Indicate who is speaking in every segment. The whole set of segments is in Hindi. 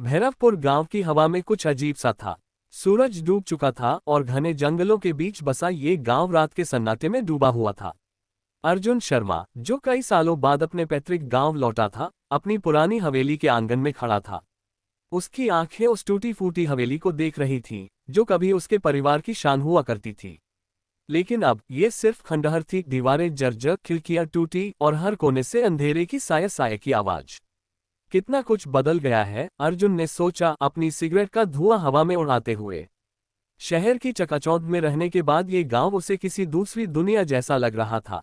Speaker 1: भैरवपुर गांव की हवा में कुछ अजीब सा था। सूरज डूब चुका था और घने जंगलों के बीच बसा ये गांव रात के सन्नाटे में डूबा हुआ था। अर्जुन शर्मा, जो कई सालों बाद अपने पैतृक गांव लौटा था, अपनी पुरानी हवेली के आंगन में खड़ा था। उसकी आंखें उस टूटी फूटी हवेली को देख रही थीं, जो कभी उसके परिवार की शान हुआ करती थी। लेकिन अब ये सिर्फ खंडहर थी। दीवारें जर्जर, खिड़कियां टूटी और हर कोने से अंधेरे की साय साय की आवाज। कितना कुछ बदल गया है, अर्जुन ने सोचा, अपनी सिगरेट का धुआं हवा में उड़ाते हुए। शहर की चकाचौंध में रहने के बाद ये गांव उसे किसी दूसरी दुनिया जैसा लग रहा था।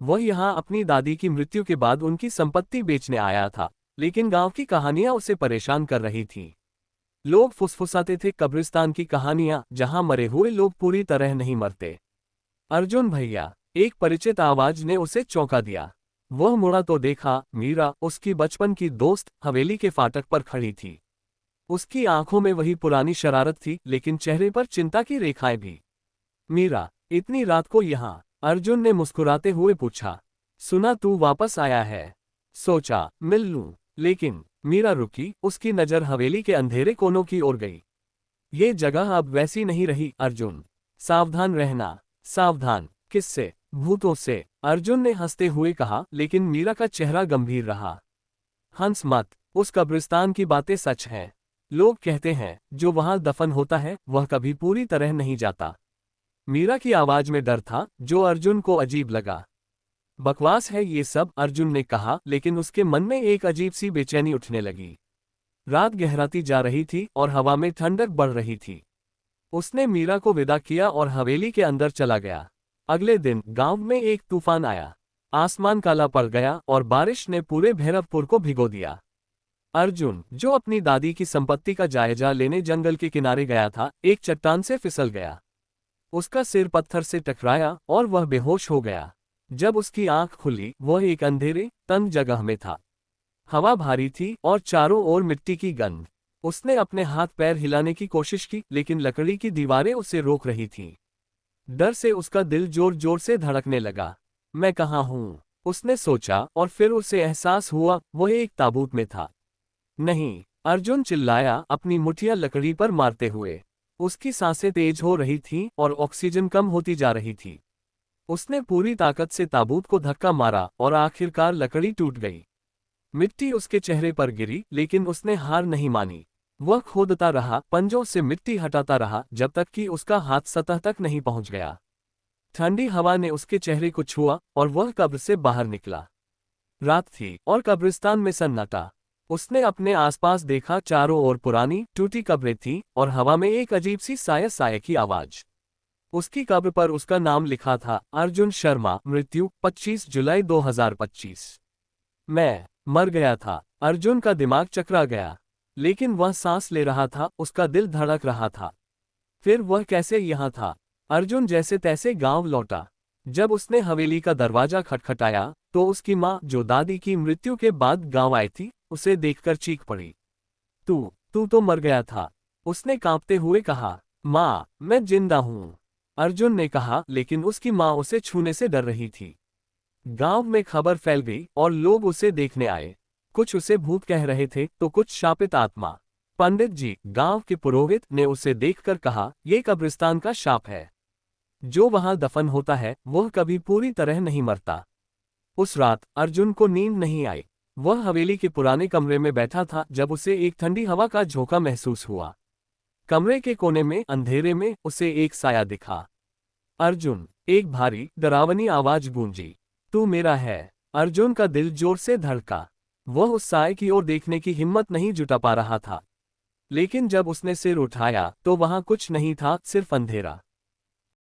Speaker 1: वह यहाँ अपनी दादी की मृत्यु के बाद उनकी संपत्ति बेचने आया था, लेकिन गांव की कहानियां उसे परेशान कर रही थीं। लोग फुसफुसाते थे, कब्रिस्तान की कहानियां, जहां मरे हुए लोग पूरी तरह नहीं मरते। अर्जुन भैया, एक परिचित आवाज ने उसे चौंका दिया। वह मुड़ा तो देखा, मीरा, उसकी बचपन की दोस्त, हवेली के फाटक पर खड़ी थी। उसकी आंखों में वही पुरानी शरारत थी, लेकिन चेहरे पर चिंता की रेखाएं भी। मीरा, इतनी रात को यहाँ? अर्जुन ने मुस्कुराते हुए पूछा। सुना तू वापस आया है, सोचा मिल लूं। लेकिन मीरा रुकी, उसकी नजर हवेली के अंधेरे कोनों की ओर गई। ये जगह अब वैसी नहीं रही अर्जुन। सावधान रहना। सावधान? किससे? भूतों से, अर्जुन ने हंसते हुए कहा, लेकिन मीरा का चेहरा गंभीर रहा। हंस मत, उस कब्रिस्तान की बातें सच हैं। लोग कहते हैं, जो वहां दफन होता है वह कभी पूरी तरह नहीं जाता। मीरा की आवाज में डर था, जो अर्जुन को अजीब लगा। बकवास है ये सब, अर्जुन ने कहा, लेकिन उसके मन में एक अजीब सी बेचैनी उठने लगी। रात गहराती जा रही थी और हवा में ठंडक बढ़ रही थी। उसने मीरा को विदा किया और हवेली के अंदर चला गया। अगले दिन गांव में एक तूफान आया। आसमान काला पड़ गया और बारिश ने पूरे भैरवपुर को भिगो दिया। अर्जुन, जो अपनी दादी की संपत्ति का जायजा लेने जंगल के किनारे गया था, एक चट्टान से फिसल गया। उसका सिर पत्थर से टकराया और वह बेहोश हो गया। जब उसकी आंख खुली, वह एक अंधेरे, तंग जगह में था। हवा भारी थी और चारों ओर मिट्टी की गंध। उसने अपने हाथ पैर हिलाने की कोशिश की, लेकिन लकड़ी की दीवारें उसे रोक रही थीं। डर से उसका दिल जोर जोर से धड़कने लगा। मैं कहाँ हूँ? उसने सोचा, और फिर उसे एहसास हुआ वह एक ताबूत में था। नहीं! अर्जुन चिल्लाया, अपनी मुठ्ठियां लकड़ी पर मारते हुए। उसकी सांसें तेज हो रही थीं और ऑक्सीजन कम होती जा रही थी। उसने पूरी ताकत से ताबूत को धक्का मारा और आखिरकार लकड़ी टूट गई। मिट्टी उसके चेहरे पर गिरी, लेकिन उसने हार नहीं मानी। वह खोदता रहा, पंजों से मिट्टी हटाता रहा, जब तक कि उसका हाथ सतह तक नहीं पहुंच गया। ठंडी हवा ने उसके चेहरे को छुआ और वह कब्र से बाहर निकला। रात थी और कब्रिस्तान में सन्नाटा। उसने अपने आसपास देखा, चारों ओर पुरानी टूटी कब्रें थीं और हवा में एक अजीब सी साय साय की आवाज। उसकी कब्र पर उसका नाम लिखा था, अर्जुन शर्मा, मृत्यु 25 जुलाई 2025। मैं मर गया था। अर्जुन का दिमाग चकरा गया। लेकिन वह सांस ले रहा था, उसका दिल धड़क रहा था। फिर वह कैसे यहाँ था? अर्जुन जैसे तैसे गांव लौटा। जब उसने हवेली का दरवाजा खटखटाया, तो उसकी माँ, जो दादी की मृत्यु के बाद गांव आई थी, उसे देखकर चीख पड़ी। तू तो मर गया था, उसने कांपते हुए कहा। माँ, मैं जिंदा हूँ, अर्जुन ने कहा, लेकिन उसकी माँ उसे छूने से डर रही थी। गांव में खबर फैल गई और लोग उसे देखने आए। कुछ उसे भूत कह रहे थे, तो कुछ शापित आत्मा। पंडित जी, गांव के पुरोहित, ने उसे देखकर कहा, यह कब्रिस्तान का शाप है। जो वहां दफन होता है वह कभी पूरी तरह नहीं मरता। उस रात अर्जुन को नींद नहीं आई। वह हवेली के पुराने कमरे में बैठा था जब उसे एक ठंडी हवा का झोंका महसूस हुआ। कमरे के कोने में अंधेरे में उसे एक साया दिखा। अर्जुन, एक भारी डरावनी आवाज गूंजी। तू मेरा है। अर्जुन का दिल जोर से धड़का। वह उस साए की ओर देखने की हिम्मत नहीं जुटा पा रहा था। लेकिन जब उसने सिर उठाया तो वहां कुछ नहीं था, सिर्फ अंधेरा।